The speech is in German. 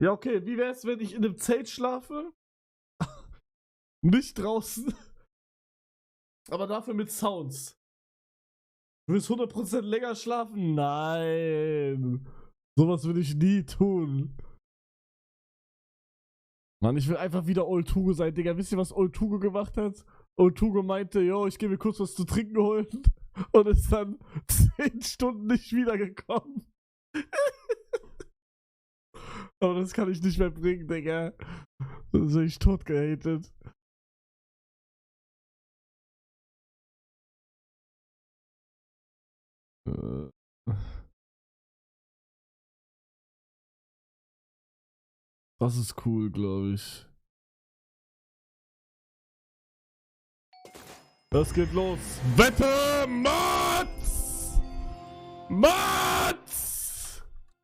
Ja, okay, wie wär's, wenn ich in einem Zelt schlafe? Nicht draußen, aber dafür mit Sounds. Du willst 100% länger schlafen? Nein. Sowas würde ich nie tun. Mann, ich will einfach wieder Old Tugo sein, Digga. Wisst ihr, was Old Tugo gemacht hat? Old Tugo meinte, yo, ich gehe mir kurz was zu trinken holen und ist dann 10 Stunden nicht wiedergekommen. Aber das kann ich nicht mehr bringen, Digga. Das bin ich tot gehatet. Das ist cool, glaube ich. Das geht los. Wette, Mats! Mats!